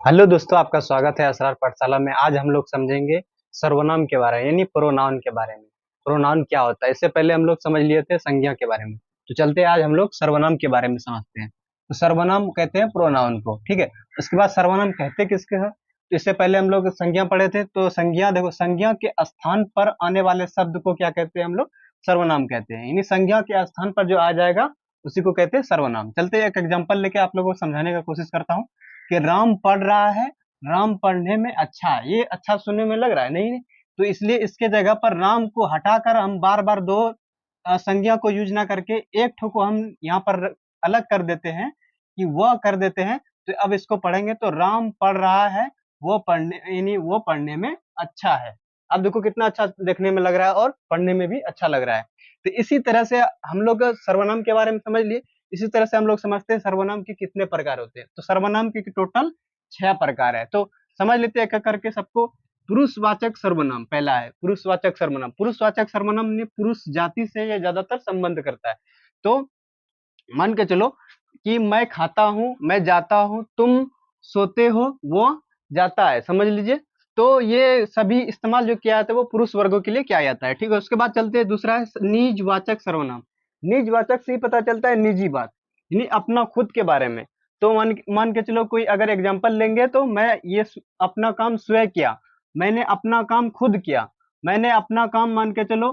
Hello दोस्तों, आपका स्वागत है असरार पाठशाला में। आज हम लोग समझेंगे सर्वनाम के बारे में, यानी प्रोनाउन के बारे में। प्रोनाउन क्या होता है, इससे पहले हम लोग समझ लिए थे संज्ञा के बारे में। तो चलते हैं, आज हम लोग सर्वनाम के बारे में समझते हैं। तो सर्वनाम कहते हैं प्रोनाउन को, ठीक है। उसके बाद सर्वनाम कहते किसके हैं, तो इससे पहले हम लोग संज्ञा पढ़े थे। तो संज्ञा देखो, संज्ञा के स्थान पर आने वाले शब्द को क्या कहते हैं हम लोग, सर्वनाम कहते हैं। यानी संज्ञा के स्थान पर जो आ जाएगा उसी को कहते हैं सर्वनाम। चलते हैं, एक एग्जाम्पल लेके आप लोगों को समझाने का कोशिश करता हूँ कि राम पढ़ रहा है, राम पढ़ने में अच्छा है। ये अच्छा सुनने में लग रहा है, नहीं? तो इसलिए इसके जगह पर राम को हटाकर हम बार बार दो संज्ञा को यूज ना करके एक ठो को हम यहाँ पर अलग कर देते हैं, कि वह कर देते हैं। तो अब इसको पढ़ेंगे तो राम पढ़ रहा है, वो पढ़ने यानी वो पढ़ने में अच्छा है। अब देखो कितना अच्छा देखने में लग रहा है और पढ़ने में भी अच्छा लग रहा है। तो इसी तरह से हम लोग सर्वनाम के बारे में समझ लिए। इसी तरह से हम लोग समझते हैं सर्वनाम के कितने प्रकार होते हैं। तो सर्वनाम के टोटल 6 प्रकार है। तो समझ लेते हैं एक एक करके सबको। पुरुषवाचक सर्वनाम पहला है, पुरुषवाचक सर्वनाम। पुरुषवाचक सर्वनाम ने पुरुष जाति से ये ज्यादातर संबंध करता है। तो मान के चलो कि मैं खाता हूं, मैं जाता हूं, तुम सोते हो, वो जाता है, समझ लीजिए। तो ये सभी इस्तेमाल जो किया जाता है वो पुरुष वर्गों के लिए किया जाता है, ठीक है। उसके बाद चलते हैं, दूसरा है निजवाचक सर्वनाम। निजवाचक से ही पता चलता है निजी बात, यानी अपना खुद के बारे में। तो मान मान के चलो, कोई अगर एग्जांपल लेंगे तो मैं ये अपना काम स्वयं किया, मैंने अपना काम खुद किया, मैंने अपना काम मान के चलो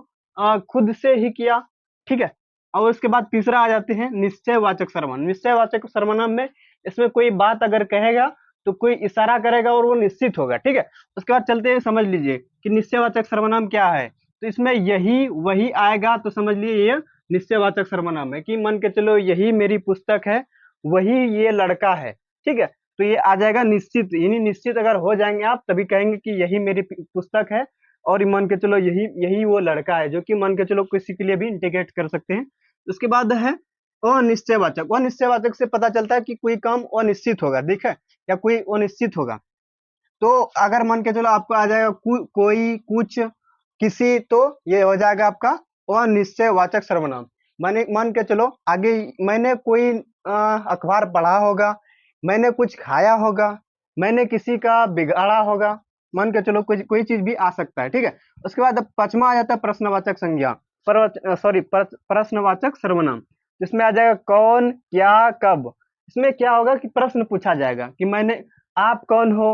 खुद से ही किया, ठीक है। और उसके बाद तीसरा आ जाते हैं निश्चयवाचक सर्वनाम। निश्चयवाचक सर्वनाम में इसमें कोई बात अगर कहेगा तो कोई इशारा करेगा और वो निश्चित होगा, ठीक है। उसके बाद चलते हैं, समझ लीजिए कि निश्चयवाचक सर्वनाम क्या है। तो इसमें यही वही आएगा, तो समझ लिए ये निश्चयवाचक सर्वनाम है। कि मान के चलो यही मेरी पुस्तक है, वही ये लड़का है, ठीक है। तो ये आ जाएगा निश्चित, यानी निश्चित अगर हो जाएंगे आप तभी कहेंगे कि यही मेरी पुस्तक है, और मान के चलो यही यही वो लड़का है, जो कि मान के चलो किसी के लिए भी इंटीग्रेट कर सकते हैं। उसके बाद है अनिश्चयवाचक। अनिश्चयवाचक से पता चलता है कि कोई काम अनिश्चित होगा, ठीक है, या कोई अनिश्चित होगा। तो अगर मान के चलो आपको आ जाएगा कोई, कुछ, किसी, तो ये हो जाएगा आपका अनिश्चयवाचक सर्वनाम। माने मान के चलो आगे, मैंने कोई अखबार पढ़ा होगा, मैंने कुछ खाया होगा, मैंने किसी का बिगाड़ा होगा, मान के चलो कोई कोई चीज भी आ सकता है, ठीक है। उसके बाद अब पांचवा आ जाता है प्रश्नवाचक संज्ञा, प्रश्नवाचक सर्वनाम। इसमें आ जाएगा कौन, क्या, कब। इसमें क्या होगा कि प्रश्न पूछा जाएगा कि मैंने, आप कौन हो,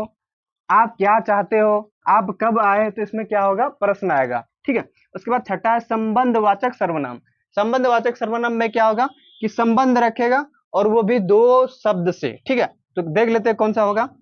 आप क्या चाहते हो, आप कब आए, तो इसमें क्या होगा, प्रश्न आएगा, ठीक है। उसके बाद छठा है संबंधवाचक सर्वनाम। संबंधवाचक सर्वनाम में क्या होगा कि संबंध रखेगा, और वो भी दो शब्द से, ठीक है। तो देख लेते हैं कौन सा होगा।